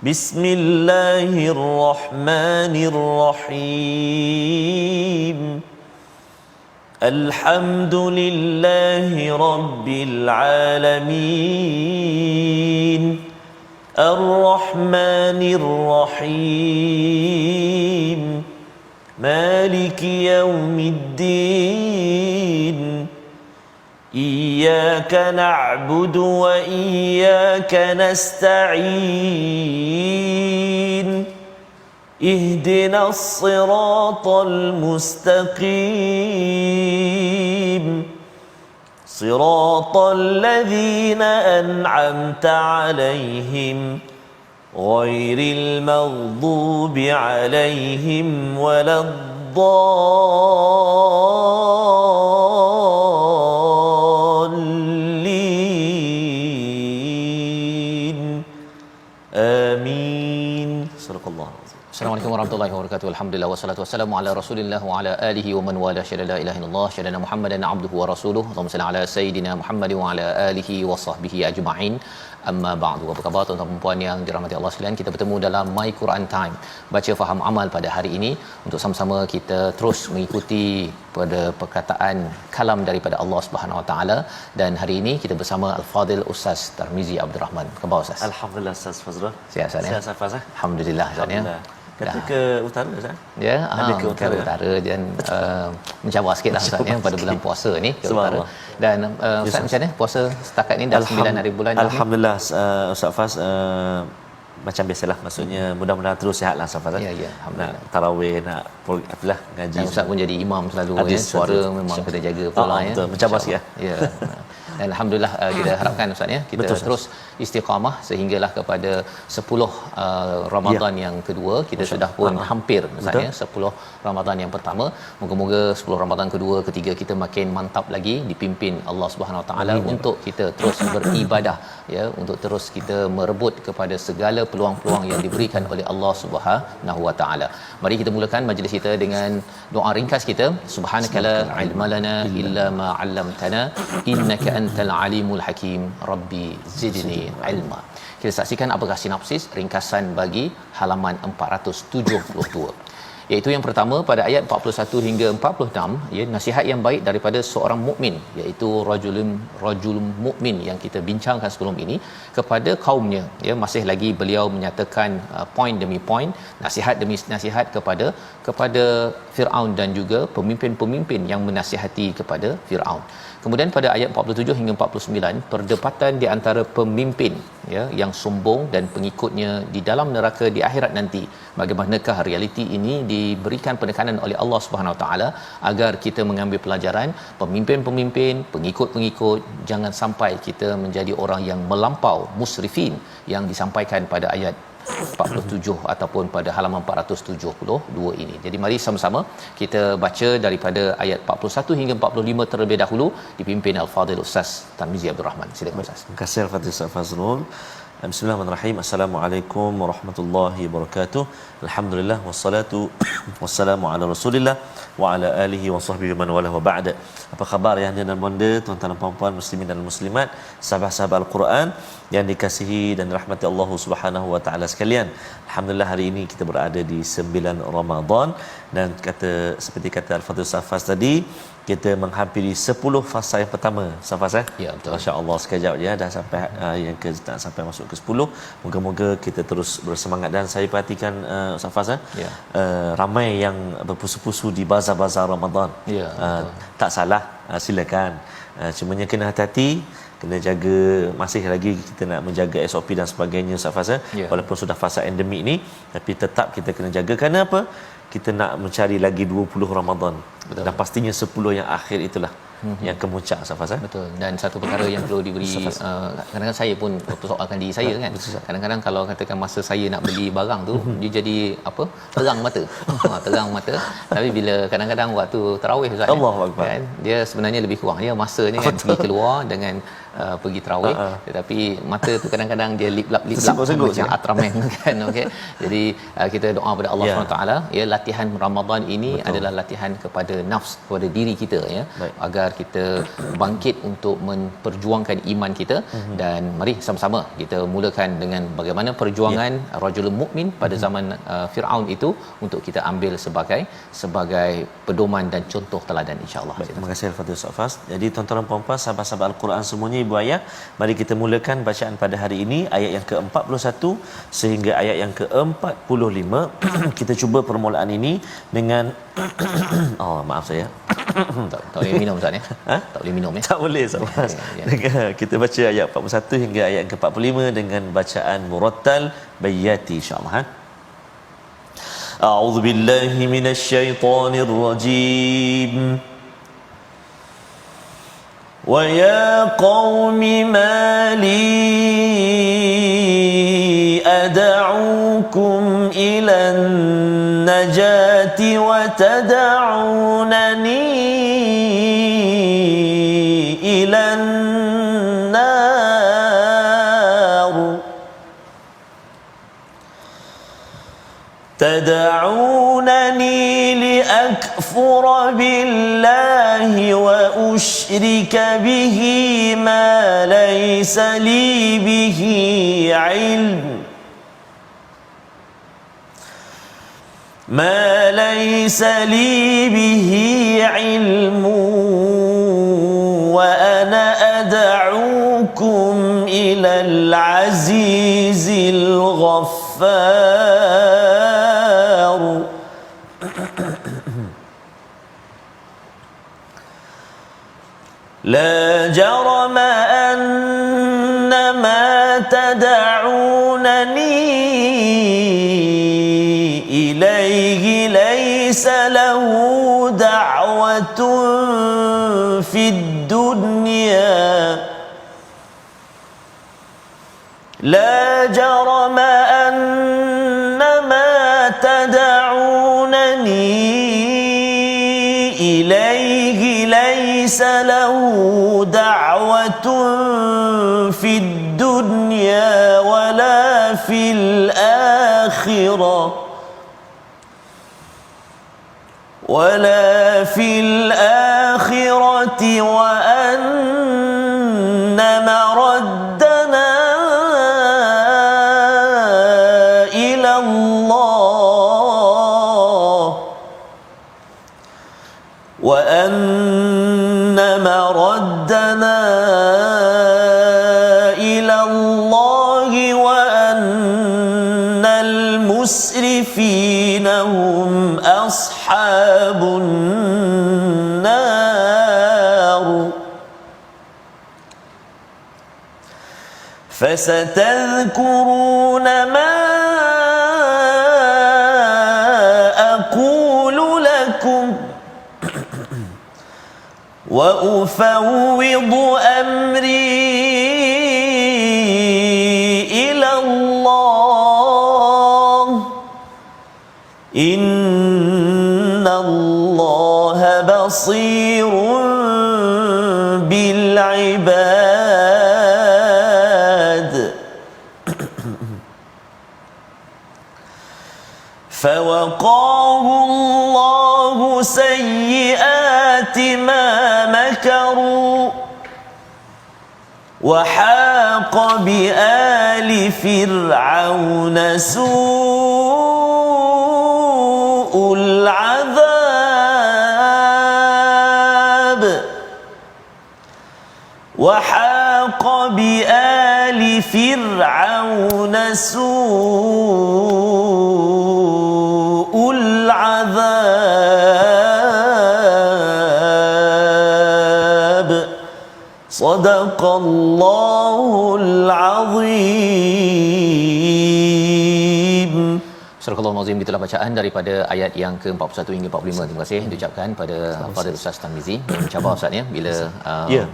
Bismillahirrahmanirrahim. Alhamdulillahi rabbil alamin. Ar-Rahmanir Rahim. Maliki yaumiddin. Iyyaka na'budu wa iyyaka nasta'in. Ihdinas siratal mustaqim. Siratal ladzina an'amta 'alaihim ghairil maghdubi 'alaihim waladdallin. Amin. Sadaqallah. Assalamualaikum warahmatullahi wabarakatuh. Alhamdulillah wassalatu wassalamu ala Rasulillah wa ala alihi wa man wala syada la ilaha illallah syadana Muhammadan abduhu wa rasuluhu. Allahumma salli ala sayidina Muhammad wa ala alihi wa sahbihi ajma'in. Amma ba'du. Apa khabar tuan-tuan dan puan yang dirahmati Allah sekalian? Kita bertemu dalam My Quran Time, baca faham amal pada hari ini untuk sama-sama kita terus mengikuti pada perkataan kalam daripada Allah Subhanahu Wa Taala. Dan hari ini kita bersama Al-Fadil Ustaz Tarmizi Abdul Rahman. Apa khabar Ustaz? Alhamdulillah Ustaz Fazrul. Sihat Ustaz ya? Sihat Ustaz Fazrul. Alhamdulillah Ustaz ya. Kata ke utara Ustaz? Ya, ke utara dan mencabar sikitlah Ustaz ya pada bulan puasa ni ke utara. Dan Ustaz macam mana puasa setakat ni dah 9 hari bulan? Alhamdulillah Ustaz Faz, macam biasalah, maksudnya mudah-mudahan terus sihatlah Ustaz Faz. Ya, alhamdulillah. Nak tarawih, nak apalah ngaji. Dan Ustaz pun jadi imam selalu ya. Suara memang kena jaga pula ya. Betul, mencabar sikit ya. Dan alhamdulillah kita harapkan Ustaz ya kita betul, terus istiqamah sehinggalah kepada 10 Ramadan yang kedua. Kita sudah pun hampir Ustaz ya 10 Ramadan yang pertama. Moga-moga 10 Ramadan kedua, ketiga kita makin mantap lagi dipimpin Allah Subhanahu Wa Taala untuk kita terus beribadah ya, untuk terus kita merebut kepada segala peluang-peluang yang diberikan oleh Allah Subhanahu Wa Taala. Mari kita mulakan majlis kita dengan doa ringkas kita. Subhanakala ilma lana illa ma 'allamtana innaka antal alimul hakim. Rabbi zidni ilma. Kita saksikan apakah sinopsis ringkasan bagi halaman 472, iaitu yang pertama pada ayat 41 hingga 46 ya, nasihat yang baik daripada seorang mukmin, iaitu rajul mukmin yang kita bincangkan sebelum ini kepada kaumnya ya. Masih lagi beliau menyatakan poin demi poin, nasihat demi nasihat kepada Firaun dan juga pemimpin-pemimpin yang menasihati kepada Firaun. Kemudian pada ayat 47 hingga 49 perdebatan di antara pemimpin ya yang sombong dan pengikutnya di dalam neraka di akhirat nanti. Bagaimanakah realiti ini diberikan penekanan oleh Allah Subhanahu Wa Taala agar kita mengambil pelajaran. Pemimpin-pemimpin, pengikut-pengikut, jangan sampai kita menjadi orang yang melampau musrifin yang disampaikan pada ayat 47 ataupun pada halaman 472 ini. Jadi mari sama-sama kita baca daripada ayat 41 hingga 45 terlebih dahulu, dipimpin Al-Fadil Ustaz Tarmizi Abdul Rahman. Silakan Ustaz. Terima kasih Al-Fadil Ustaz Fazrul. Bismillahirrahmanirrahim. Assalamualaikum warahmatullahi wabarakatuh. Alhamdulillah wassalatu wassalamu ala Rasulillah wa ala alihi wa sahbihi man wala wa ba'da. Apa khabar yang dan bonda, tuan-tuan dan puan-puan muslimin dan muslimat, sahabat-sahabat Al-Quran yang dikasihi dan rahmati Allah Subhanahu wa taala sekalian. Alhamdulillah hari ini kita berada di 9 Ramadan dan seperti kata Al-Fadhil Safas tadi, kita menghampiri 10 fasa yang pertama. Safas ya, betul. Masya-Allah sekejap je dah sampai yang ke tak sampai masuk ke 10. Moga-moga kita terus bersemangat. Dan saya perhatikan Safas ramai yang berpusu-pusu di bazar-bazar Ramadan. Ya, tak salah, silakan. Cumanya kena hati-hati, kena jaga, masih lagi kita nak menjaga SOP dan sebagainya Safas walaupun sudah fasa endemik ni, tapi tetap kita kena jaga. Kerana apa? Kita nak mencari lagi 20 Ramadan. Betul. Dan pastinya 10 yang akhir itulah yang kemuncak Safas. Betul. Dan satu perkara yang perlu diberi kadang-kadang saya pun persoalkan diri saya kan. Kadang-kadang kalau katakan masa saya nak beli barang tu dia jadi terang mata. Terang mata. Tapi bila kadang-kadang waktu tarawih Ustaz Allahu Akbar kan, dia sebenarnya lebih kurang. Dia masanya kan pergi keluar dengan pergi tarawih, tetapi mata tu kadang-kadang dia lip-lap Senggut-senggut macam Ultraman kan. Okey, jadi kita doa pada Allah SWT ya, latihan Ramadan ini adalah latihan kepada nafs, kepada diri kita ya. Baik. Agar kita bangkit untuk memperjuangkan iman kita. Dan mari sama-sama kita mulakan dengan bagaimana perjuangan rajulul mukmin pada zaman Firaun itu, untuk kita ambil sebagai pedoman dan contoh teladan, insya-Allah. Baik, terima kasih Al-Fadhil Ustaz Fas. Jadi tuan-tuan dan puan-puan, sahabat-sahabat Al-Quran semuanya, ibu ayah, mari kita mulakan bacaan pada hari ini ayat yang ke-41 sehingga ayat yang ke-45. Kita cuba permulaan ini dengan oh, maaf saya. Tak boleh minum Ustaz ya. Tak boleh minum ya. Tak boleh Ustaz Fas. Kita baca ayat 41 hingga ayat ke-45 dengan bacaan murattal bayati, insya-Allah. A'udzu billahi minasyaitonir rajim. Wa ya qaumi ma li ad'ukum ila an-najati wa tad'unani ila an-nar. تدعونني لأكفر بالله وأشرك به ما ليس لي به علم وأنا أدعوكم إلى العزيز الغفار. لا جرم أن ما تدعونني إليه ليس له دعوة في الدنيا لا جرم أن ما تدعونني إليه ليس له دعوة في الدنيا ولا في الآخرة وأن مردنا إلى الله وأن المسرفين هم أصحاب النار. فستذكرون ما أقول لكم وأفوض أمري إلى الله إن الله بصير بالعباد. فوقاه الله سيئات ما مكروا وحاق بآل فرعون سوء العذاب وحاق بآل فرعون سوء العذاب. صدق الله العظيم. Surah Al-Nazim, itulah bacaan daripada ayat yang ke-41 hingga 45. Terima kasih diucapkan pada Fadil Ustaz Tarmizi yang mencabar Ustaz ya, bila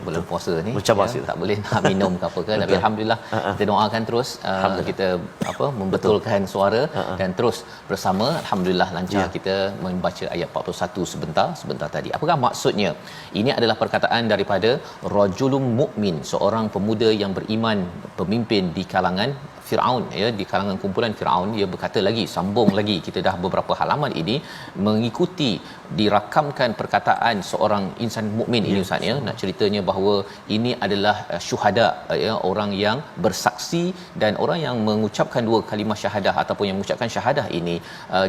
bulan puasa ni mencabar tak boleh nak minum ke apa ke, tapi alhamdulillah kita doakan terus, kita membetulkan suara dan terus bersama, alhamdulillah lancar kita membaca ayat 41 sebentar tadi. Apakah maksudnya? Ini adalah perkataan daripada rajulun mukmin, seorang pemuda yang beriman, pemimpin di kalangan Firaun, ya, di kalangan kumpulan Firaun. Dia berkata lagi, sambung lagi, kita dah beberapa halaman ini mengikuti dirakamkan perkataan seorang insan mukmin ini Ustaz ya. Nak ceritanya bahawa ini adalah syuhada, ya, orang yang bersaksi, dan orang yang mengucapkan dua kalimah syahadah ataupun yang mengucapkan syahadah ini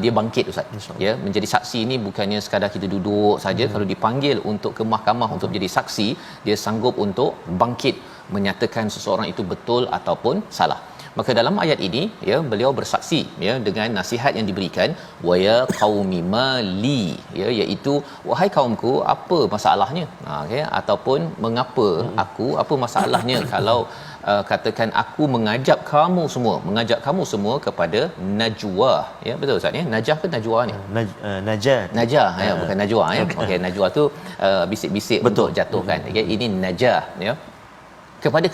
dia bangkit Ustaz ya. Menjadi saksi ini bukannya sekadar kita duduk saja. Kalau dipanggil untuk ke mahkamah untuk menjadi saksi, dia sanggup untuk bangkit menyatakan seseorang itu betul ataupun salah. Maka dalam ayat ini, ya, beliau bersaksi, ya, dengan nasihat yang diberikan, wa ya qaumi mali, ya, iaitu wahai kaumku, apa masalahnya, okay? Ataupun mengapa aku, apa masalahnya kalau katakan aku mengajak kamu semua kepada najwa, ya, betul Ustaz ya, najah ke najwa ni, najah ya, bukan najwa ya. Okey, najwa tu bisik-bisik untuk jatuhkan, okay? Ini najah, ya, kepada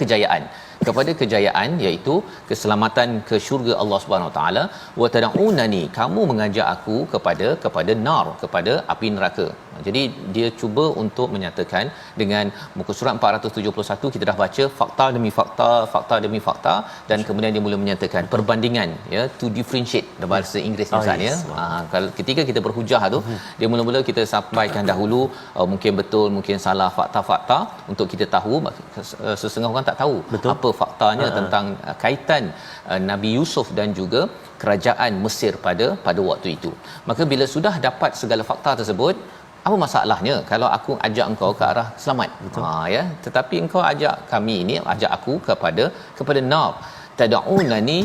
kejayaan, iaitu keselamatan ke syurga Allah Subhanahu Wa Taala. Wa tad'unani, kamu mengajak aku kepada nar, kepada api neraka. Jadi dia cuba untuk menyatakan dengan muka surat 471 kita dah baca fakta demi fakta, dan kemudian dia mula menyatakan perbandingan, ya, to differentiate dalam bahasa Inggeris Ustaz ya. Kalau ketika kita berhujah tu, dia mula-mula kita sampaikan dahulu mungkin betul mungkin salah fakta-fakta untuk kita tahu. Setengah orang tak tahu apa faktanya tentang kaitan Nabi Yusuf dan juga kerajaan Mesir pada waktu itu. Maka bila sudah dapat segala fakta tersebut, apa masalahnya kalau aku ajak engkau ke arah selamat? Ya, tetapi engkau ajak aku kepada nar. Tad'unani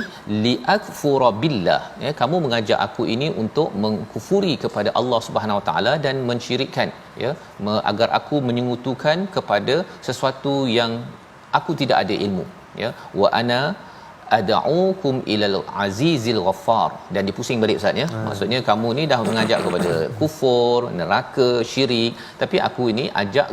liakfura billah, ya, kamu mengajak aku ini untuk mengkufuri kepada Allah Subhanahu Wa Taala dan mensyirikkan, ya, agar aku menyekutukan kepada sesuatu yang aku tidak ada ilmu, ya. Wa ana ad'ukum ilal azizil ghaffar, dan dipusing balik Ustaz ya. Maksudnya kamu ni dah mengajak kepada kufur, neraka, syirik, tapi aku ini ajak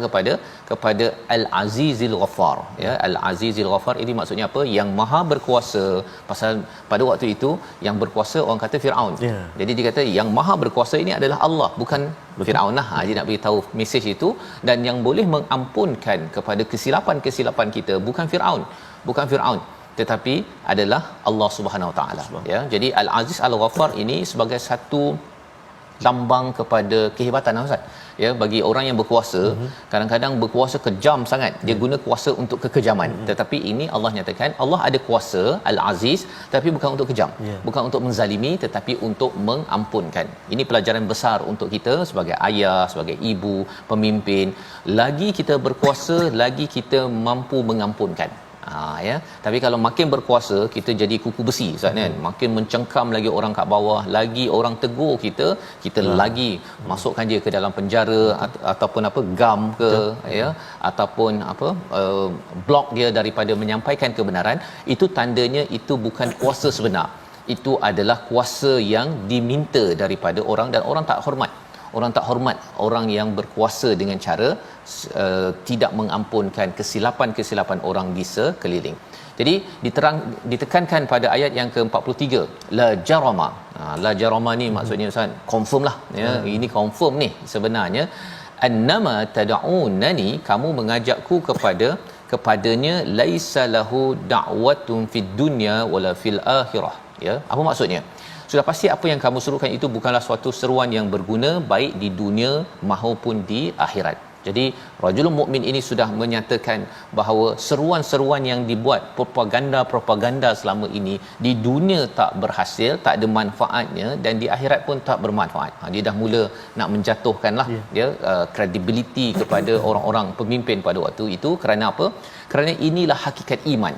kepada al azizil ghaffar, ya. Al azizil ghaffar ini maksudnya apa? Yang maha berkuasa. Pasal pada waktu itu yang berkuasa orang kata Firaun. Jadi dia kata yang maha berkuasa ini adalah Allah, bukan Firaun lah. Dia nak beritahu mesej itu, dan yang boleh mengampunkan kepada kesilapan kita bukan Firaun, tetapi adalah Allah Subhanahu Wa Taala, ya. Jadi Al-Aziz Al-Ghaffar ini sebagai satu lambang kepada kehebatan Ustaz, ya, bagi orang yang berkuasa. Kadang-kadang berkuasa kejam sangat, dia guna kuasa untuk kekejaman, tetapi ini Allah nyatakan Allah ada kuasa Al-Aziz, tapi bukan untuk kejam, bukan untuk menzalimi, tetapi untuk mengampunkan. Ini pelajaran besar untuk kita sebagai ayah, sebagai ibu, pemimpin. Lagi kita berkuasa, lagi kita mampu mengampunkan. Ya, tapi kalau makin berkuasa kita jadi kuku besi Ustaz kan, makin mencengkam lagi orang kat bawah, lagi orang tegur kita lagi masukkan dia ke dalam penjara ataupun gam ke, ya, ataupun blok dia daripada menyampaikan kebenaran. Itu tandanya itu bukan kuasa sebenar, itu adalah kuasa yang diminta daripada orang, dan orang tak hormat orang yang berkuasa dengan cara tidak mengampunkan kesilapan orang di sekeliling. Jadi ditekankan pada ayat yang ke-43, la jarama. La jarama ni maksudnya Ustaz confirm lah, ya. Ini confirm ni sebenarnya, annama tad'unani, kamu mengajakku kepadanya, laisa lahu da'watun fid dunya wala fil akhirah, ya. Apa maksudnya? Sudah pasti apa yang kamu serukan itu bukanlah suatu seruan yang berguna baik di dunia maupun di akhirat. Jadi rajulun mukmin ini sudah menyatakan bahawa seruan-seruan yang dibuat, propaganda selama ini di dunia tak berhasil, tak ada manfaatnya, dan di akhirat pun tak bermanfaat. Dia dah mula nak menjatuhkanlah credibility kepada orang-orang pemimpin pada waktu itu. Kerana apa? Kerana inilah hakikat iman.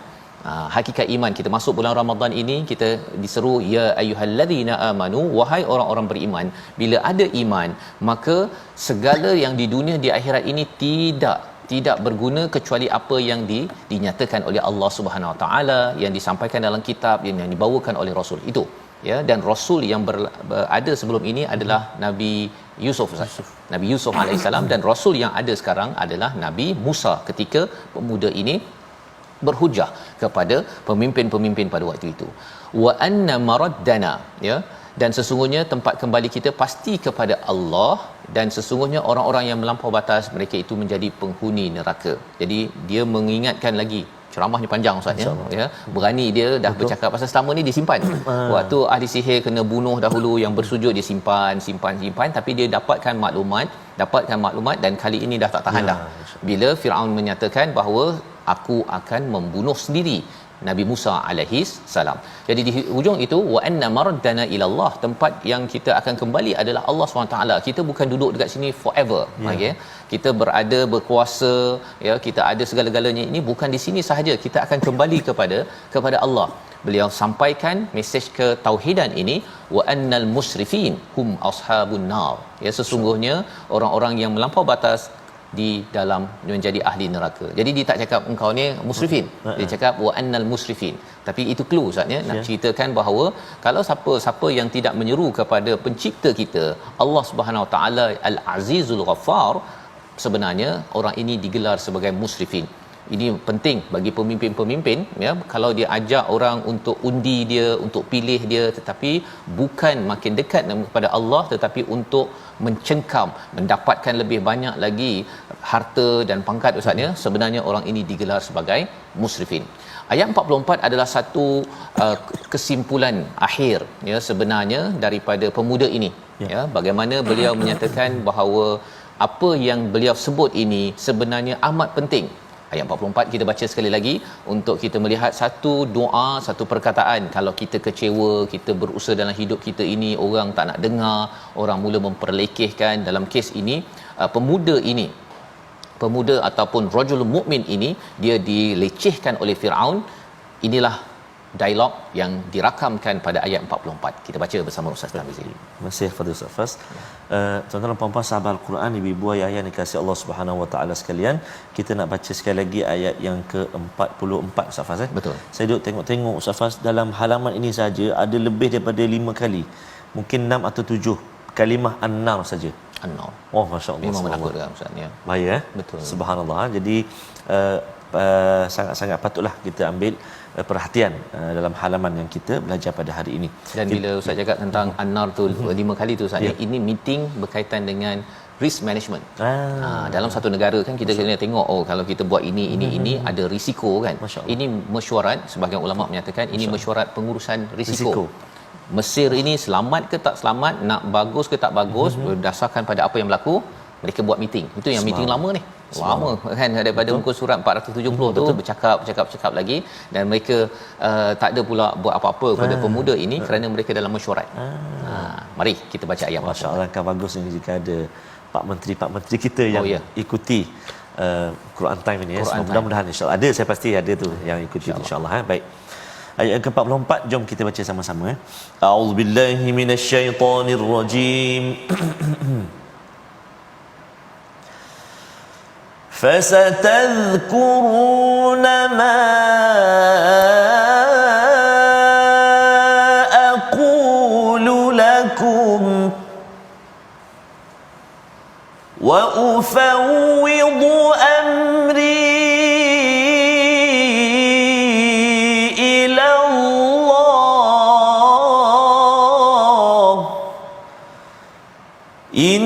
Hakikat iman. Kita masuk bulan Ramadan ini, kita diseru ya ayyuhallazina amanu, wahai orang-orang beriman. Bila ada iman, maka segala yang di dunia di akhirat ini tidak berguna kecuali apa yang dinyatakan oleh Allah Subhanahu Wa Taala, yang disampaikan dalam kitab, yang dibawakan oleh Rasul. Itu ya, dan rasul yang ada sebelum ini adalah Nabi Yusuf, Nabi Yusuf alaihissalam, dan rasul yang ada sekarang adalah Nabi Musa ketika pemuda ini berhujah kepada pemimpin-pemimpin pada waktu itu. Wa anna maraddana, ya, dan sesungguhnya tempat kembali kita pasti kepada Allah, dan sesungguhnya orang-orang yang melampau batas mereka itu menjadi penghuni neraka. Jadi dia mengingatkan lagi, ceramahnya panjang ustaz ya. Berani dia dah betul bercakap pasal selama ni disimpan. Waktu ahli sihir kena bunuh dahulu, yang bersujud dia simpan, tapi dia dapatkan maklumat dan kali ini dah tak tahan dah. Bila Firaun menyatakan bahawa aku akan membunuh sendiri Nabi Musa alaihi salam. Jadi di hujung itu wa anna maraddana ila Allah, tempat yang kita akan kembali adalah Allah SWT. Kita bukan duduk dekat sini forever. Okey. Kita berada, berkuasa, ya, kita ada segala-galanya, ini bukan di sini sahaja. Kita akan kembali kepada Allah. Beliau sampaikan mesej ketauhidan ini, wa annal musrifin hum ashabun nar. Ya, sesungguhnya orang-orang yang melampau batas di dalam menjadi ahli neraka. Jadi dia tak cakap engkau ni musrifin. Dia cakap wa annal musrifin. Tapi itu clue Ustaz ya, nak ceritakan bahawa kalau siapa yang tidak menyeru kepada pencipta kita, Allah Subhanahu Wa Taala Al-Azizul Ghaffar, sebenarnya orang ini digelar sebagai musrifin. Ini penting bagi pemimpin-pemimpin, ya, kalau dia ajak orang untuk undi dia, untuk pilih dia, tetapi bukan makin dekat kepada Allah, tetapi untuk mencengkam, mendapatkan lebih banyak lagi harta dan pangkat Ustaz ya, sebenarnya orang ini digelar sebagai musrifin. Ayat 44 adalah satu kesimpulan akhir, ya, sebenarnya daripada pemuda ini, ya, bagaimana beliau menyatakan bahawa apa yang beliau sebut ini sebenarnya amat penting. Ayat 44 kita baca sekali lagi untuk kita melihat satu doa, satu perkataan. Kalau kita kecewa, kita berusaha dalam hidup kita ini, orang tak nak dengar, orang mula memperlekehkan. Dalam kes ini, pemuda ataupun rajul mukmin ini, dia dilecehkan oleh Firaun. Inilah dialog yang dirakamkan pada ayat 44. Kita baca bersama Ustaz Tamizi. Terima kasih Fadil Ustaz Fas. Tuan-tuan dan puan-puan sahabat Al-Quran, ibu-ibu ayah yang dikasihi Allah Subhanahu Wa Taala sekalian, kita nak baca sekali lagi ayat yang ke-44 Ustaz Fas. Betul. Saya duduk tengok Ustaz Fas, dalam halaman ini saja ada lebih daripada 5 kali. Mungkin 6 atau 7 kalimah an-nar saja. An-nar. Oh, masya-Allah. Memang menakutkan Ustaz ya. Bahaya. Betul. Subhanallah. Jadi sangat-sangat patutlah kita ambil perhatian dalam halaman yang kita belajar pada hari ini. Dan bila Ustaz cakap tentang an-nar tu 5 kali tu Ustaz, ini meeting berkaitan dengan risk management. Dalam satu negara kan kita kena tengok, oh kalau kita buat ini ada risiko kan. Ini mesyuarat, sebahagian ulama menyatakan ini mesyuarat pengurusan risiko. Mesir ini selamat ke tak selamat, nak bagus ke tak bagus, berdasarkan pada apa yang berlaku, mereka buat meeting. Itu yang meeting lama ni. Lama kan, daripada muka surat 470 tu bercakap lagi, dan mereka tak ada pula buat apa-apa kepada pemuda ini kerana mereka dalam mesyuarat. Mari kita baca ayat. Masya-Allah, kan bagus ni jika ada pak menteri kita yang ikuti Quran Time ini ya. Mudah-mudahan insya-Allah ada, saya pasti ada tu yang ikuti insya-Allah. Baik. Ayat ke-44, jom kita baca sama-sama ya. A'udzubillahi minasyaitonirrajim. فستذكرون ما أقول لكم وأفوض أمري إلى الله إن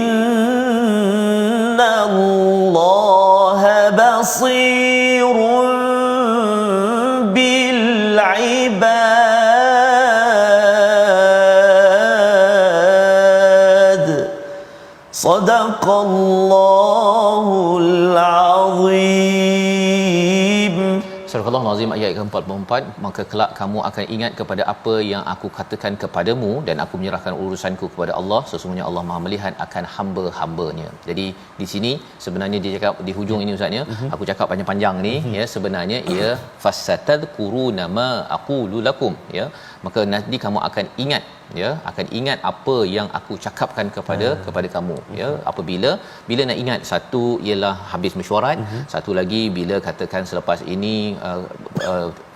الله بصير بالعباد صدق الله العظيم. Surah Al-Azim ayat ke-44, maka kelak kamu akan ingat kepada apa yang aku katakan kepadamu, dan aku menyerahkan urusanku kepada Allah, sesungguhnya Allah Maha melihat akan hamba-hambanya. Jadi di sini sebenarnya dia cakap di hujung ini Ustaz ya, aku cakap panjang-panjang ni ya, sebenarnya ia fasatadkuruna ma aqulu lakum ya, maka nanti kamu akan ingat ya, akan ingat apa yang aku cakapkan kepada kamu ya. Apabila nak ingat, satu ialah habis mesyuarat, satu lagi bila katakan selepas ini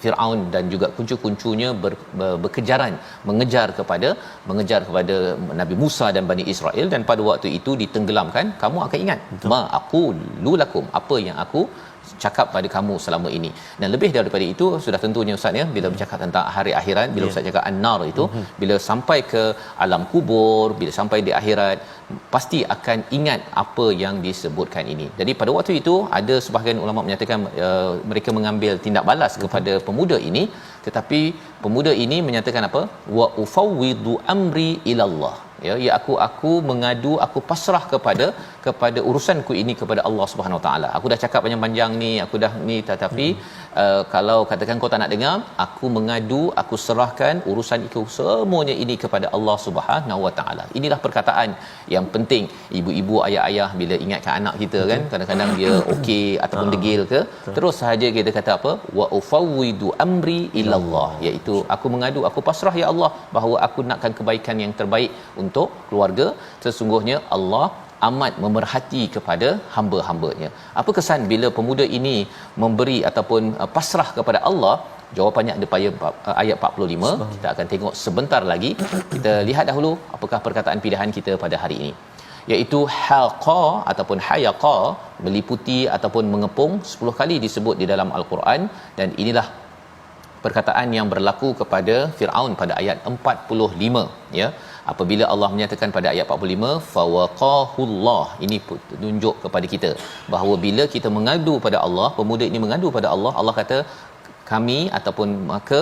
Firaun dan juga kuncu-kuncunya berkejaran mengejar kepada Nabi Musa dan Bani Israel, dan pada waktu itu ditenggelamkan. Kamu akan ingat, ma aku lulakum, apa yang aku cakap pada kamu selama ini. Dan lebih daripada itu, sudah tentunya ustaz ya, bila bercakap tentang hari akhirat, bila ustaz cakap an-nar itu, bila sampai ke alam kubur, bila sampai di akhirat, pasti akan ingat apa yang disebutkan ini. Jadi pada waktu itu ada sebahagian ulama menyatakan mereka mengambil tindak balas kepada pemuda ini, tetapi pemuda ini menyatakan apa? Wa ufawwidu amri ilallah. Ya aku mengadu, aku pasrah kepada urusanku ini kepada Allah Subhanahu Wa Taala. Aku dah cakap panjang-panjang ni, aku dah ni, tetapi kalau katakan kau tak nak dengar, aku mengadu, aku serahkan urusan itu semuanya ini kepada Allah Subhanahu Wa Taala. Inilah perkataan yang penting ibu-ibu, ayah-ayah bila ingatkan anak kita kan, kadang-kadang dia okey ataupun degil ke, terus sahaja kita kata apa? Wa ufawwidu amri ilallah, iaitu aku mengadu, aku pasrah ya Allah bahawa aku nakkan kebaikan yang terbaik untuk keluarga. Sesungguhnya Allah amat memerhati kepada hamba-hambanya. Apa kesan bila pemuda ini memberi ataupun pasrah kepada Allah? Jawapannya ada pada ayat 45. Kita akan tengok sebentar lagi. Kita lihat dahulu apakah perkataan pilihan kita pada hari ini, iaitu haqa ataupun hayaqa, meliputi ataupun mengepung 10 kali disebut di dalam al-Quran. Dan inilah perkataan yang berlaku kepada Firaun pada ayat 45 ya. Apabila Allah menyatakan pada ayat 45 fawaqahullah, ini tunjuk kepada kita bahawa bila kita mengadu pada Allah, pemuda ini mengadu pada Allah, Allah kata kami ataupun maka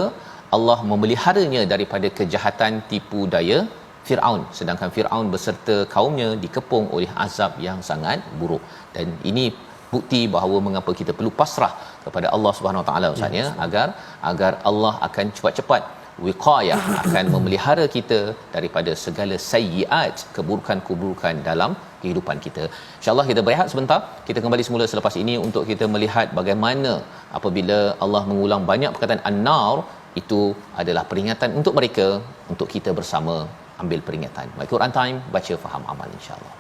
Allah memeliharanya daripada kejahatan tipu daya Firaun, sedangkan Firaun beserta kaumnya dikepung oleh azab yang sangat buruk. Dan ini bukti bahawa mengapa kita perlu pasrah kepada Allah Subhanahu Wa Taala ustaz ya, agar Allah akan cepat-cepat wiqayah, akan memelihara kita daripada segala sayyiat, keburukan-keburukan dalam kehidupan kita. InsyaAllah kita berehat sebentar, kita kembali semula selepas ini untuk kita melihat bagaimana apabila Allah mengulang banyak perkataan an-nar, itu adalah peringatan untuk mereka, untuk kita bersama ambil peringatan. My Quran Time, baca faham amal insya-Allah.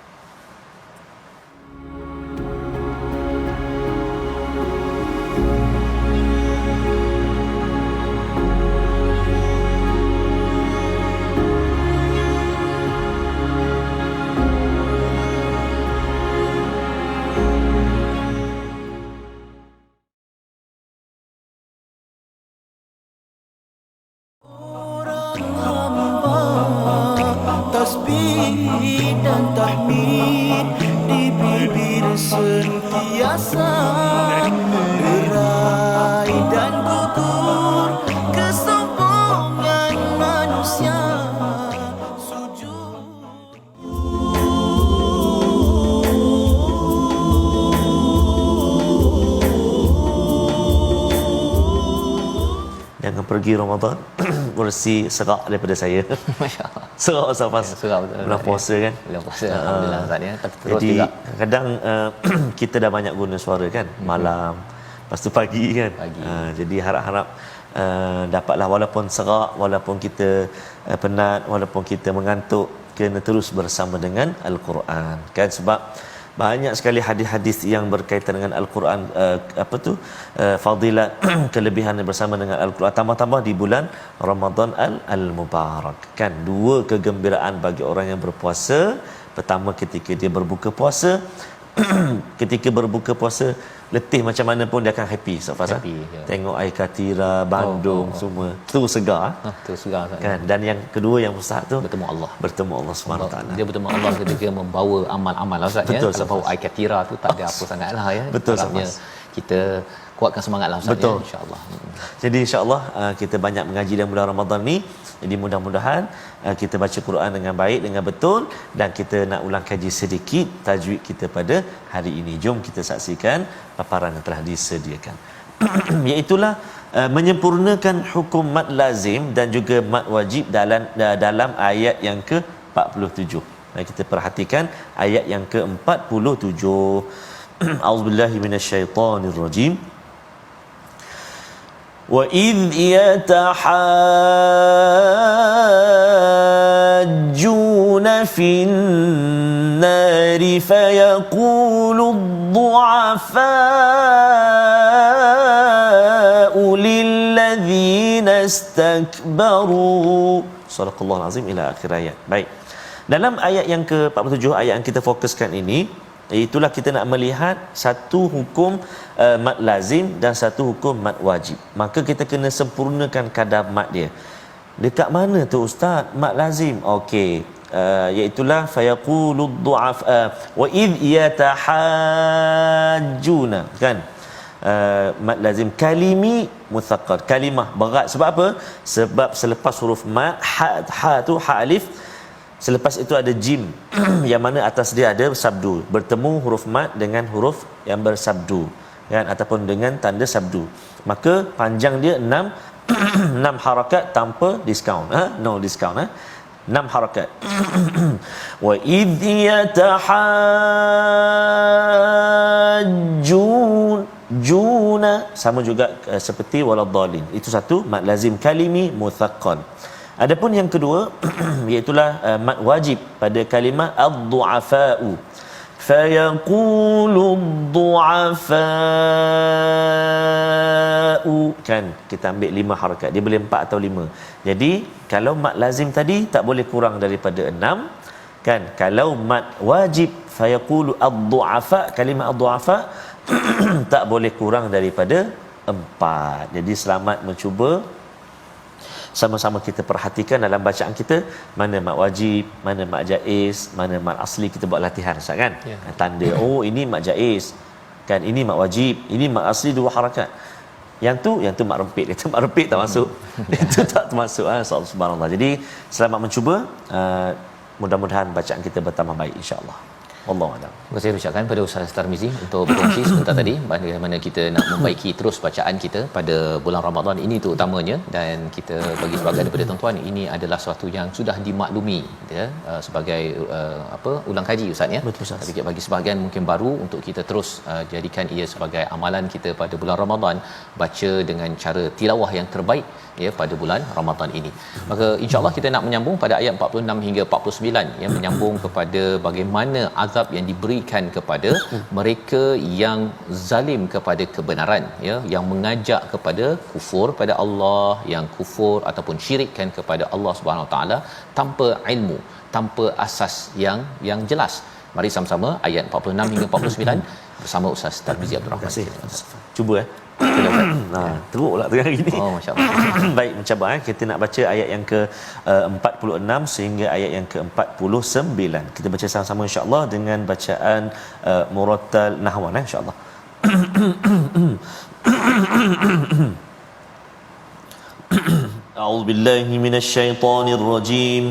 Tasbih dan tahmid di bibir sentiasa, derai dan gugur kesombongan manusia, sujud. Jangan pergi Ramadan bersih serak daripada saya. Masya-Allah. Serak safas. Serak betul. Bulan puasa kan. Bulan puasa alhamdulillah ustaz ya. Tapi terus Jadi juga kadang kita dah banyak guna suara kan, malam, lepas tu pagi kan. Jadi harap-harap dapatlah, walaupun serak, walaupun kita penat, walaupun kita mengantuk, kena terus bersama dengan Al-Quran kan, sebab banyak sekali hadis-hadis yang berkaitan dengan Al-Quran, fadilat kelebihan bersama dengan Al-Quran, tambah-tambah di bulan Ramadan al-Mubarak kan. Dua kegembiraan bagi orang yang berpuasa. Pertama, ketika dia berbuka puasa ketika berbuka puasa, letih macam mana pun dia akan happy. happy ya. Tengok air Katira, Bandung, semua tu segar tu segar kan. Dan yang kedua yang besar tu bertemu Allah Subhanahu Wa Taala. Dia bertemu Allah ketika membawa amal-amal ustaz ya. Kalau bawa air Katira tu tak ada apa sangatlah ya. Betul, harapnya kita kuatkan semangatlah ustaz ya, insya-Allah. Jadi insya-Allah kita banyak mengaji dalam bulan Ramadan ni. Jadi mudah-mudahan kita baca Quran dengan baik, dengan betul, dan kita nak ulang kaji sedikit tajwid kita pada hari ini. Jom kita saksikan paparan yang telah disediakan. Iaitulah menyempurnakan hukum mad lazim dan juga mad wajib dalam ayat yang ke-47. Mari kita perhatikan ayat yang ke-47. A'udzubillahi minasyaitonirrajim. وَإِذْ يَتَحَاجُّونَ فِي النَّارِ فَيَقُولُ الضُّعَفَاءُ istakbaru. Sadaqallahul azim ila akhir ayat. Baik. Dalam ayat yang ke-47, ayat yang kita fokuskan ini, itulah kita nak melihat satu hukum mad lazim dan satu hukum mad wajib. Maka kita kena sempurnakan kadar mad dia. Dekat mana tu ustaz mad lazim? Okey, iaitulah fayaqulud du'af wa id yatahajjuna, kan? Mad lazim kalimi muthaqqal, kalimah berat. Sebab apa? Sebab selepas huruf mad ha tu ha alif, selepas itu ada jim yang mana atas dia ada sabdu, bertemu huruf mad dengan huruf yang bersabdu, kan, ataupun dengan tanda sabdu. Maka panjang dia 6 harakat tanpa diskaun, no discount, 6 harakat. Wa idh yatahajjun, juna sama juga seperti waladhdallin. Itu satu mad lazim kalimi muthaqqal. Adapun yang kedua iaitulah mad wajib pada kalimah ad-du'afa'u. Fayaqulu ad-du'afa'u, kan, kita ambil 5 harakat, dia boleh 4 atau 5. Jadi kalau mad lazim tadi tak boleh kurang daripada 6, kan. Kalau mad wajib fayaqulu ad-du'afa, kalimah ad-du'afa tak boleh kurang daripada 4. Jadi selamat mencuba, sama-sama kita perhatikan dalam bacaan kita, mana mad wajib, mana mad jaiz, mana mad asli. Kita buat latihan Ustaz, kan, tanda, oh ini mad jaiz, kan, ini mad wajib, ini mad asli 2 harakat, yang tu mad rempit. Kata mad rempit tak masuk, itu tak termasuk. Subhanallah. Jadi selamat mencuba, mudah-mudahan bacaan kita bertambah baik insya-Allah. Wallahu a'lam. Terima kasih ucapkan pada Ustaz Tarmizi untuk berkongsi sebentar tadi bagaimana kita nak membaiki terus bacaan kita pada bulan Ramadan ini terutamanya, dan kita bagi sebahagian daripada tuan-tuan ini adalah sesuatu yang sudah dimaklumi ya, sebagai ulang kaji Ustaz ya. Betul, Ustaz. Tapi bagi sebahagian mungkin baru, untuk kita terus jadikan ia sebagai amalan kita pada bulan Ramadan, baca dengan cara tilawah yang terbaik ya pada bulan Ramadan ini. Maka insya-Allah kita nak menyambung pada ayat 46 hingga 49 yang menyambung kepada bagaimana azab yang diberikan kepada mereka yang zalim kepada kebenaran ya, yang mengajak kepada kufur pada Allah, yang kufur ataupun syirikkan kepada Allah Subhanahu Wa Taala tanpa ilmu, tanpa asas yang jelas. Mari sama-sama ayat 46 hingga 49 bersama Ustaz Tarmizi Abdul Rahman. Terima kasih. Cuba teruk pula hari ni. Oh, masya-Allah. Baik, mencabar kita nak baca ayat yang ke-46 sehingga ayat yang ke-49. Kita baca sama-sama insya-Allah dengan bacaan murattal nahwan insya-Allah. A'udzu billahi minasyaitonir rajim.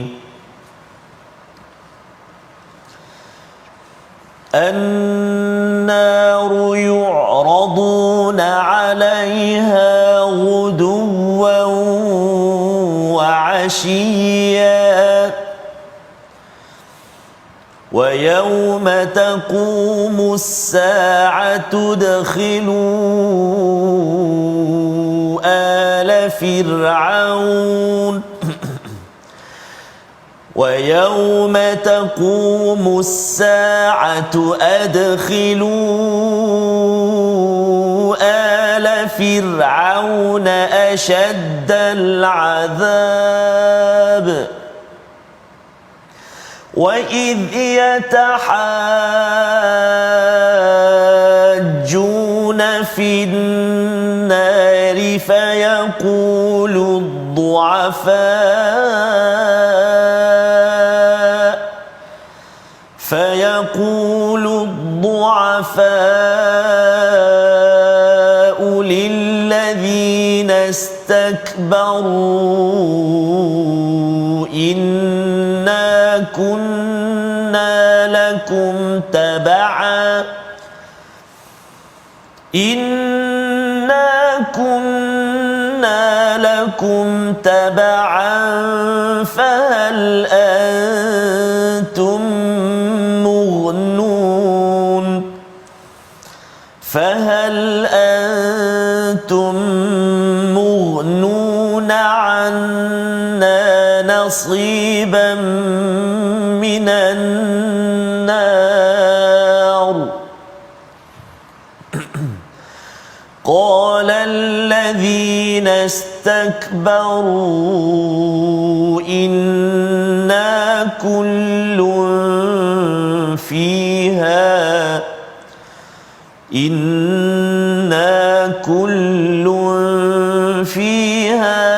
النار يعرضون عليها غدوا وعشيا ويوم تقوم الساعة ادخلوا آل فرعون ويوم تقوم الساعة أدخلوا آل فرعون أشد العذاب وإذ يتحاجون في النار فيقول الضعفاء للذين استكبروا إنا كنا لكم تبعا فهل أنتم مغنون عنا نصيبا من النار قال الذين الذين استكبروا إنا كل فيها إنا كل فيها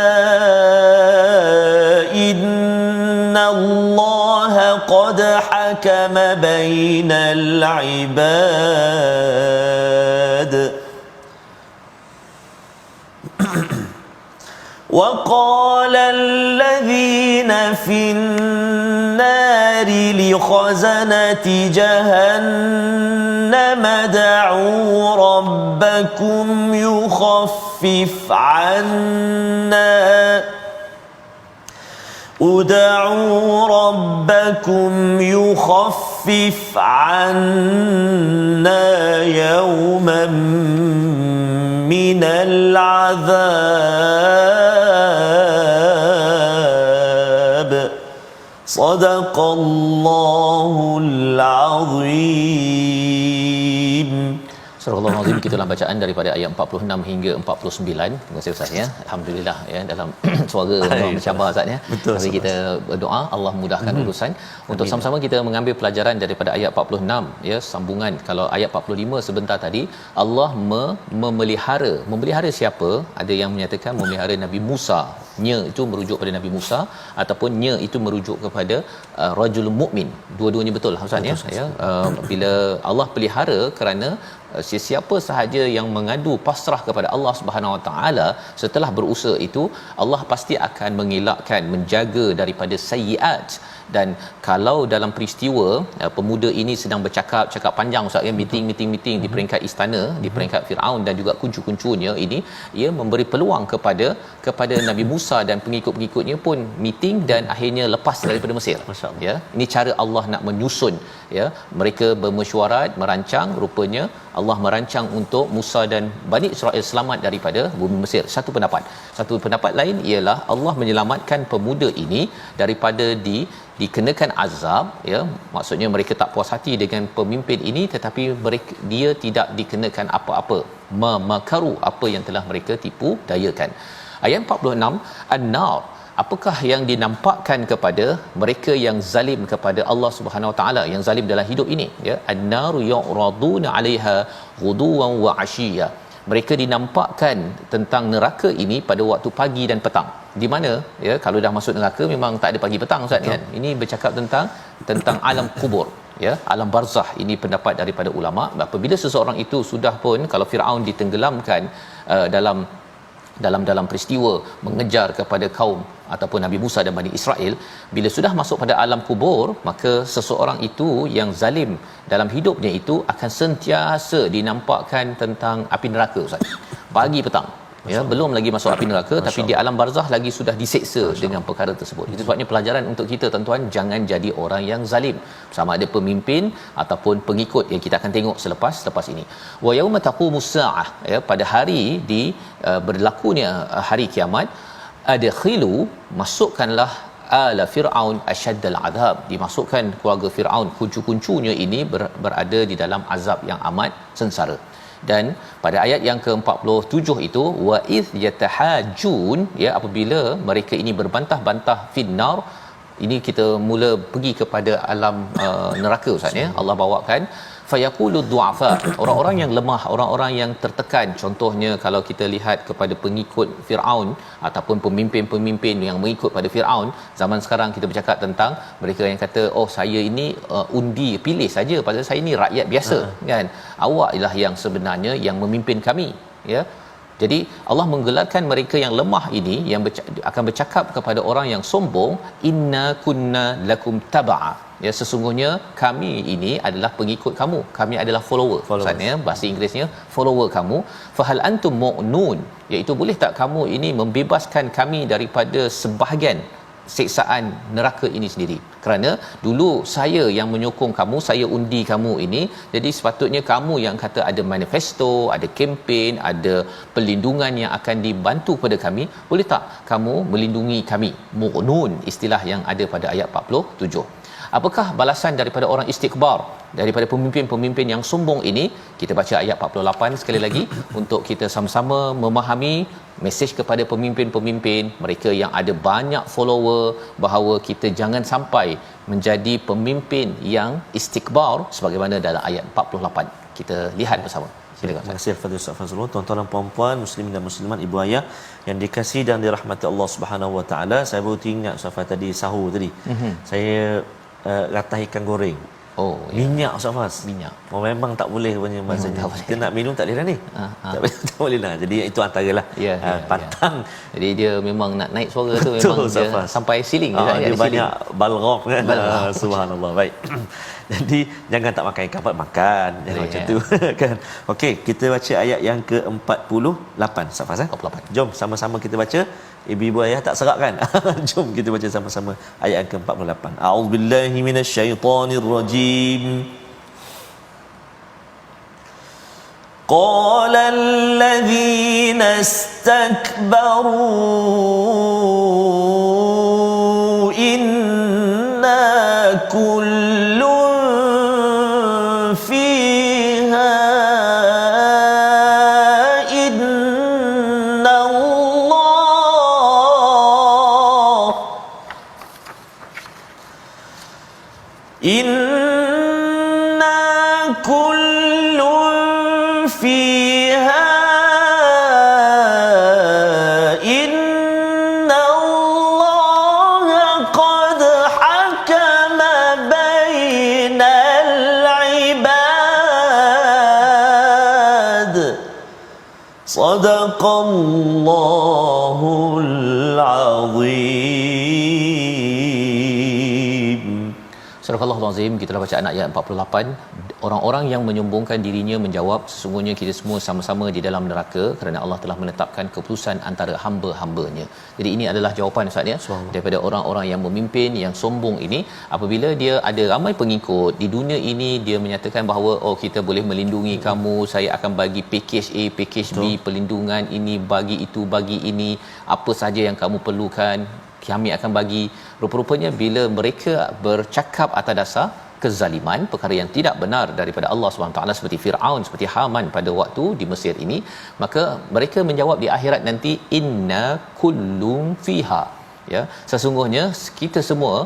إن الله قد حكم بين العباد وقال الذين في النار لخزنة جهنم ادعوا ربكم يخفف عنا ادعوا ربكم يخفف عنا يوما من العذاب صدق الله العظيم. Surah Al-Azim, itulah bacaan daripada ayat 46 hingga 49. Terima kasih Ustaz ya. Alhamdulillah ya, dalam suara orang bercabar Ustaz ya. Tapi kita berdoa Allah mudahkan urusan. Untuk sama-sama kita mengambil pelajaran daripada ayat 46 ya, sambungan. Kalau ayat 45 sebentar tadi, Allah memelihara siapa? Ada yang menyatakan memelihara Nabi Musa. Nya itu merujuk pada Nabi Musa ataupun nya itu merujuk kepada rajul mukmin. Dua-duanya betul Ustaz ya. Bila Allah pelihara kerana sesiapa sahaja yang mengadu pasrah kepada Allah Subhanahu Wa Taala setelah berusaha itu, Allah pasti akan mengelakkan, menjaga daripada sayyiat. Dan kalau dalam peristiwa pemuda ini sedang cakap panjang Ustaz ya, meeting di peringkat istana, di peringkat Firaun dan juga kuncu-kuncunya ini, ia memberi peluang kepada Nabi Musa dan pengikut-pengikutnya pun meeting dan akhirnya lepas daripada Mesir. Ya, ini cara Allah nak menyusun ya. Mereka bermesyuarat, merancang, rupanya Allah merancang untuk Musa dan Bani Israel selamat daripada bumi Mesir. Satu pendapat lain ialah Allah menyelamatkan pemuda ini daripada dikenakan azab ya. Maksudnya mereka tak puas hati dengan pemimpin ini, tetapi dia tidak dikenakan apa-apa, makaru apa yang telah mereka tipu dayakan. Ayat 46, an-nar, apakah yang dinampakkan kepada mereka yang zalim kepada Allah Subhanahu Wa Taala, yang zalim dalam hidup ini ya. An-naru yu'raduna 'alaiha ghuduwan wa 'ashiyya. Mereka dinampakkan tentang neraka ini pada waktu pagi dan petang. Di mana ya, kalau dah masuk neraka memang tak ada pagi petang Ustaz kan. Ini bercakap tentang alam kubur ya, alam barzah. Ini pendapat daripada ulama. Apabila seseorang itu sudah pun, kalau Firaun ditenggelamkan dalam peristiwa mengejar kepada kaum ataupun Nabi Musa dan Bani Israel, bila sudah masuk pada alam kubur, maka seseorang itu yang zalim dalam hidupnya itu akan sentiasa dinampakkan tentang api neraka Ustaz. Pagi petang ya, belum lagi masuk api neraka, tapi di alam barzah lagi sudah diseksa dengan perkara tersebut. Itu sebabnya pelajaran untuk kita tuan-tuan, jangan jadi orang yang zalim, sama ada pemimpin ataupun pengikut, yang kita akan tengok selepas ini. Wa yauma taqumus saah ya, pada hari berlakunya hari kiamat, adkhilu, masukkanlah ala fir'aun asyaddal azab, dimasukkan keluarga Firaun, kuncu-kuncunya ini berada di dalam azab yang amat sengsara. Dan pada ayat yang ke-47 itu, wa iz yatahajun ya, apabila mereka ini berbantah-bantah finnar, ini kita mula pergi kepada alam neraka Ustaz ya. Allah bawakan fayaqulu du'afa, orang-orang yang lemah, orang-orang yang tertekan. Contohnya kalau kita lihat kepada pengikut Firaun ataupun pemimpin-pemimpin yang mengikut pada Firaun zaman sekarang, kita bercakap tentang mereka yang kata, oh saya ini undi pilih saja, padahal saya ini rakyat biasa kan, awak ialah yang sebenarnya yang memimpin kami ya. Jadi Allah menggelarkan mereka yang lemah ini, yang akan bercakap kepada orang yang sombong, inna kunna lakum tab'a ya, sesungguhnya kami ini adalah pengikut kamu, kami adalah follower. Maksudnya bahasa Inggerisnya follower kamu. Fahal antum mu'nun, iaitu boleh tak kamu ini membebaskan kami daripada sebahagian siksaan neraka ini sendiri. Kerana dulu saya yang menyokong kamu, saya undi kamu ini, jadi sepatutnya kamu yang kata ada manifesto, ada kempen, ada perlindungan yang akan dibantu pada kami, boleh tak kamu melindungi kami? Mu'nun, istilah yang ada pada ayat 47. Apakah balasan daripada orang istikbar, daripada pemimpin-pemimpin yang sombong ini? Kita baca ayat 48 sekali lagi untuk kita sama-sama memahami mesej kepada pemimpin-pemimpin mereka yang ada banyak follower bahawa kita jangan sampai menjadi pemimpin yang istikbar sebagaimana dalam ayat 48. Kita lihat bersama. Silakan. Terima kasih Al-Fadhil Ustaz Fazrul. Tuan-tuan dan puan-puan, muslimin dan muslimat, ibu ayah yang dikasihi dan dirahmati Allah Subhanahu Wa Taala. Saya baru ingat Ustaz Faz tadi sahur tadi. Saya latah ikan goreng. Oh, minyak Ustaz Faz. Minyak. Oh, memang tak boleh punya maksudnya. Kita nak minum tak boleh dah ni. Tak boleh lah. Jadi itu antaralah pantang. Jadi dia memang nak naik suara tu Betul, memang dia sampai ceiling dia banyak balghaf kan. Subhanallah. Baik. Jadi jangan tak makan ikan, makan macam tu kan. Okey, kita baca ayat yang ke-48 Ustaz Faz. 48. Jom sama-sama kita baca. Ibu-ibu ayah tak serak kan? Jom kita baca sama-sama ayat yang ke-48. A'udzubillahi minasyaitonirrajim. Qala alladhina istakbaru inna kullun fiha inna kullun fiha inna Allaha qad hakama bainal ibad. Sadaqallahul azim. Surah Al-Azim, kita dah baca ayat 48. Orang-orang yang menyombongkan dirinya menjawab, sesungguhnya kita semua sama-sama di dalam neraka kerana Allah telah menetapkan keputusan antara hamba-hambanya. Jadi ini adalah jawapan Ustaz ya, daripada orang-orang yang memimpin yang sombong ini. Apabila dia ada ramai pengikut di dunia ini, dia menyatakan bahawa kita boleh melindungi kamu, saya akan bagi package A, package B, perlindungan ini, bagi itu, bagi ini, apa saja yang kamu perlukan kami akan bagi. Rupa-rupanya bila mereka bercakap atas dasar kezaliman, perkara yang tidak benar daripada Allah SWT, seperti Firaun, seperti Haman pada waktu di Mesir ini, maka mereka menjawab di akhirat nanti, inna kullum fiha, ya, sesungguhnya kita semua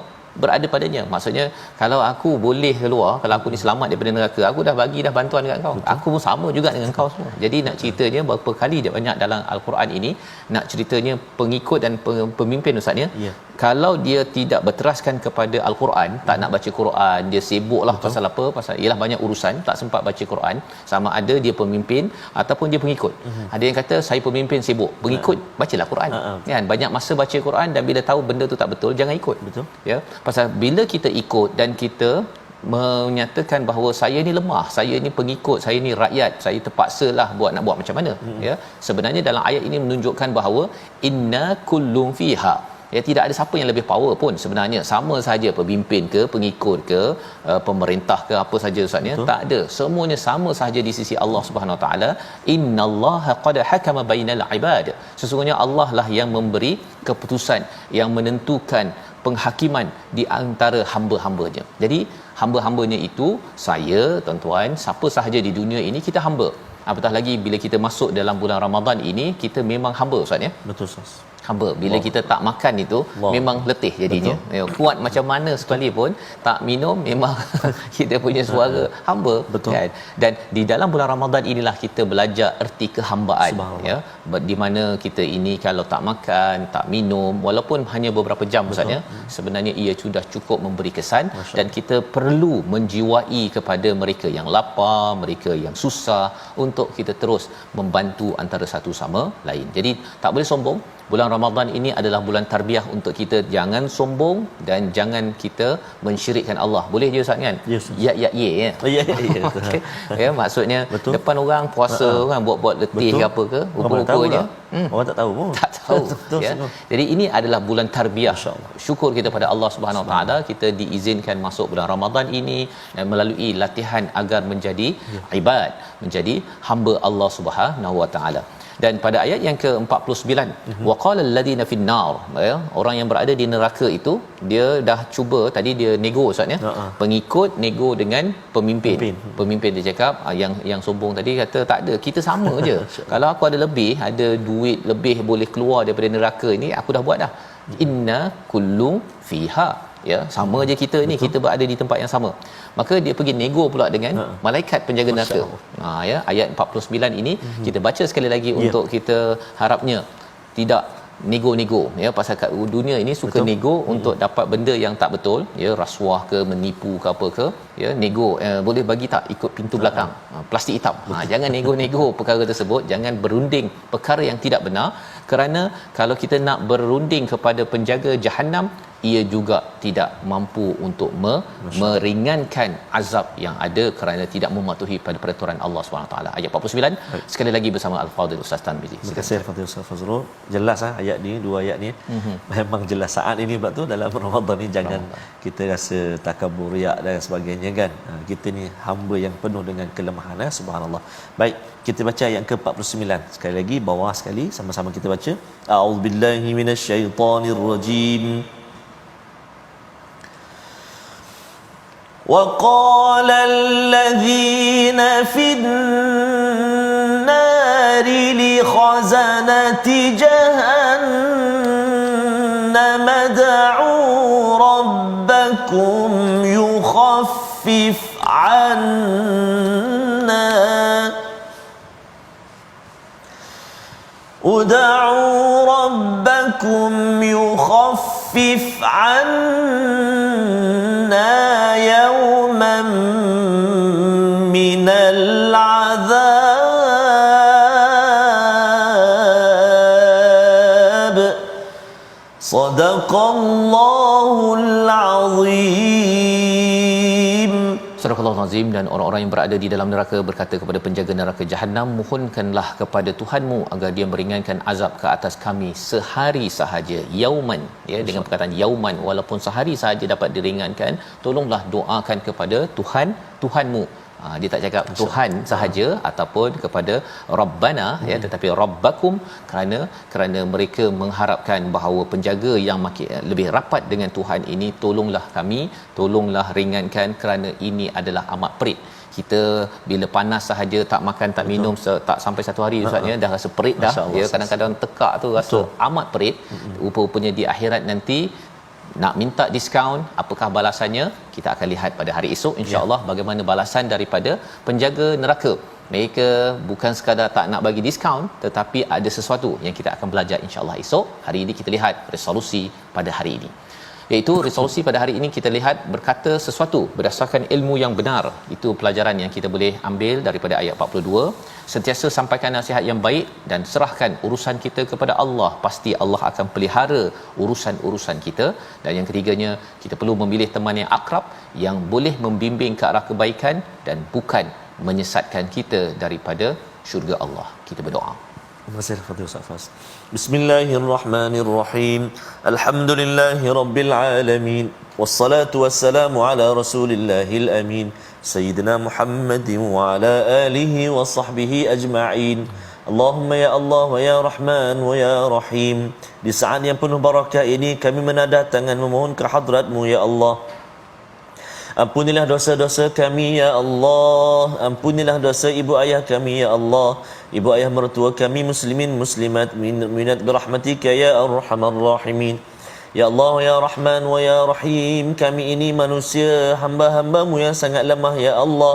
berada padanya. Maksudnya kalau aku boleh keluar, kalau aku ni selamat daripada neraka, aku dah bagi dah bantuan dekat kau. Betul. Aku pun sama juga dengan kau semua. Jadi nak ceritanya berapa kali dia banyak dalam al-Quran ini nak ceritanya pengikut dan pemimpin Ustaz ya. Yeah. Kalau dia tidak berteraskan kepada al-Quran, tak nak baca Quran, dia sibuklah pasal apa? Pasal ialah banyak urusan, tak sempat baca Quran, sama ada dia pemimpin ataupun dia pengikut. Ada yang kata saya pemimpin sibuk, pengikut bacalah Quran. Kan banyak masa baca Quran dan bila tahu benda tu tak betul jangan ikut. Betul. Ya. Pasal bila kita ikut dan kita menyatakan bahawa saya ni lemah, saya ni pengikut, saya ni rakyat, saya terpaksalah nak buat macam mana, ya. Sebenarnya dalam ayat ini menunjukkan bahawa inna kullum fiha, ya, tidak ada siapa yang lebih power pun sebenarnya, sama saja pemimpin ke pengikut ke pemerintah ke apa saja Ustaz ya, tak ada, semuanya sama sahaja di sisi Allah Subhanahu Wa Taala. Innallaha qad hakama bainal ibad, sesungguhnya Allah lah yang memberi keputusan, yang menentukan penghakiman di antara hamba-hambanya. Jadi hamba-hambanya itu saya, tuan-tuan, siapa sahaja di dunia ini kita hamba. Apatah lagi bila kita masuk dalam bulan Ramadan ini, kita memang hamba Ustaz ya. Betul Ustaz. Hamba bila kita tak makan itu memang letih jadinya. Ya, kuat macam mana sekalipun tak minum memang kita punya suara hamba. Betul. Kan? Dan di dalam bulan Ramadan inilah kita belajar erti kehambaan ya. Di mana kita ini kalau tak makan, tak minum walaupun hanya beberapa jam Ustaz ya, sebenarnya ia sudah cukup memberi kesan. Dan kita perlu menjiwai kepada mereka yang lapar, mereka yang susah untuk kita terus membantu antara satu sama lain. Jadi tak boleh sombong. Bulan Ramadan ini adalah bulan tarbiyah untuk kita, jangan sombong dan jangan kita mensyirikkan Allah. Boleh je Ustaz kan? Yes, ya ya ye ya. Ya ya. Okay. Ya maksudnya betul. Depan orang puasa kan buat-buat letih ke apa ke, rupa-rupanya orang tak tahu pun. Tak tahu. Betul, ya. Jadi ini adalah bulan tarbiyah. Syukur kita pada Allah Subhanahu Wa Taala kita diizinkan masuk bulan Ramadan ini dan melalui latihan agar menjadi ibad, menjadi hamba Allah Subhanahu Wa Taala. Dan pada ayat yang ke-49, waqala alladhina fin nar, ya, orang yang berada di neraka itu dia dah cuba, tadi dia nego ustaz ya, pengikut nego dengan pemimpin dia cakap, yang sombong tadi kata tak ada, kita sama je. Kalau aku ada lebih, ada duit lebih boleh keluar daripada neraka ini, aku dah buat dah. Inna kullu fiha, ya, sama je kita ni, kita berada di tempat yang sama. Maka dia pergi nego pula dengan malaikat penjaga neraka. Ya, ayat 49 ini kita baca sekali lagi untuk kita harapnya tidak nego-nego, ya, pasal kat dunia ini suka nego untuk dapat benda yang tak betul, ya, rasuah ke, menipu ke apa ke, ya, nego boleh bagi tak ikut pintu belakang, plastik hitam. Jangan nego-nego perkara tersebut, jangan berunding perkara yang tidak benar, kerana kalau kita nak berunding kepada penjaga Jahannam, ia juga tidak mampu untuk meringankan azab yang ada kerana tidak mematuhi pada peraturan Allah SWT. Ayat 49 sekali lagi bersama Al-Fadhil Ustaz Tarmizi. Terima kasih Al-Fadhil Ustaz Fazrul. Jelas ayat ni, dua ayat ni memang jelas saat ini pula tu dalam Ramadan ni jangan kita rasa takabur, riak dan sebagainya kan. Kita ni hamba yang penuh dengan kelemahan, subhanallah. Baik, kita baca ayat ke-49 sekali lagi, bawah sekali, sama-sama kita baca. A'udzubillahi minasyaitonirrajim. وقال الذين في النار لخزنة جهنم ادعوا ربكم يخفف عنا ادعوا ربكم يخفف عنا يوما من العذاب صدق الله العظيم. Surah Al-Azim. Dan orang-orang yang berada di dalam neraka berkata kepada penjaga neraka Jahannam, mohonkanlah kepada Tuhanmu agar dia meringankan azab ke atas kami sehari sahaja. Yauman, ya, dengan perkataan yauman, walaupun sehari sahaja dapat diringankan, tolonglah doakan kepada Tuhanmu. Dia tak cakap Tuhan sahaja ataupun kepada Rabbana, ya, tetapi Rabbakum, kerana mereka mengharapkan bahawa penjaga yang makin lebih rapat dengan Tuhan ini, tolonglah kami, tolonglah ringankan, kerana ini adalah amat perit. Kita bila panas sahaja, tak makan tak minum tak sampai satu hari ustaz, dah rasa perit dah, ya, kadang-kadang tekak tu rasa amat perit. Rupa-rupanya di akhirat nanti nak minta diskaun, apakah balasannya? Kita akan lihat pada hari esok insya-Allah bagaimana balasan daripada penjaga neraka. Mereka bukan sekadar tak nak bagi diskaun, tetapi ada sesuatu yang kita akan belajar insya-Allah esok. Hari ini kita lihat resolusi pada hari ini, iaitu resolusi pada hari ini kita lihat berkata sesuatu berdasarkan ilmu yang benar. Itu pelajaran yang kita boleh ambil daripada ayat 42. Sentiasa sampaikan nasihat yang baik dan serahkan urusan kita kepada Allah, pasti Allah akan pelihara urusan-urusan kita. Dan yang ketiganya, kita perlu memilih teman yang akrab, yang boleh membimbing ke arah kebaikan dan bukan menyesatkan kita daripada syurga Allah. Kita berdoa. Terima kasih Fadil Ustaz. Bismillahirrahmanirrahim. Alhamdulillahirabbil alamin. Wassalatu wassalamu ala rasulillahil amin. Sayyidina Muhammadin wa ala alihi wa sahbihi ajma'in. Allahumma ya Allah wa ya Rahman wa ya Rahim. Di saat yang penuh barakah ini kami menadah tangan memohon ke hadrat-Mu ya Allah. Ampunilah dosa-dosa kami ya Allah. Ampunilah dosa ibu ayah kami ya Allah. Ibu ayah mertua kami muslimin muslimat minat birahmatika ya arhamar rahimin. Ya Allah ya Rahman wa ya Rahim, kami ini manusia hamba-hamba-Mu yang sangat lemah ya Allah,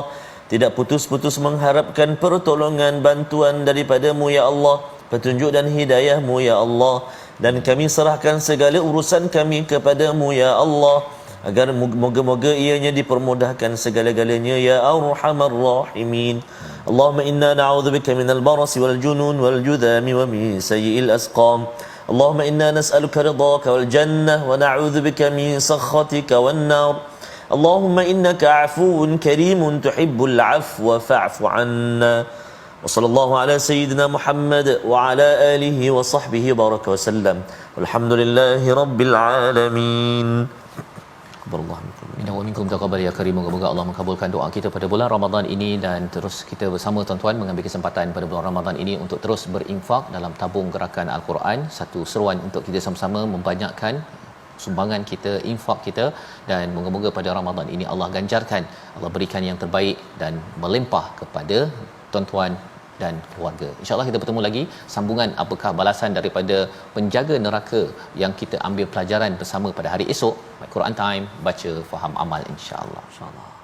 tidak putus-putus mengharapkan pertolongan bantuan daripada-Mu ya Allah, petunjuk dan hidayah-Mu ya Allah, dan kami serahkan segala urusan kami kepada-Mu ya Allah, agar moga-moga ianya dipermudahkan segala-galanya ya arhamar rahimin. Allahumma inna na'udzubika minal barasi wal junun wal judami wa min sayyi'il asqam. Allahumma inna nas'aluka ridhaka wal jannah wa na'udzubika min sakhatika wan nar. Allahumma innaka 'afuwun karimun tuhibbul 'afwa fa'fu 'anna. Wa sallallahu ala sayyidina Muhammad wa ala alihi wa sahbihi baraka wa sallam. Walhamdulillahi rabbil alamin. Alhamdulillah. Inna wa minkum taqabbal ya karim. Moga-moga Allah mengabulkan doa kita pada bulan Ramadan ini dan terus kita bersama tuan-tuan mengambil kesempatan pada bulan Ramadan ini untuk terus berinfak dalam tabung gerakan Al-Quran. Satu seruan untuk kita sama-sama membanyakkan sumbangan kita, infak kita, dan moga-moga pada Ramadan ini Allah ganjarkan, Allah berikan yang terbaik dan melimpah kepada tuan-tuan dan keluarga. InsyaAllah kita bertemu lagi sambungan apakah balasan daripada penjaga neraka yang kita ambil pelajaran bersama pada hari esok. Quran Time, baca, faham, amal, insya-Allah. InsyaAllah.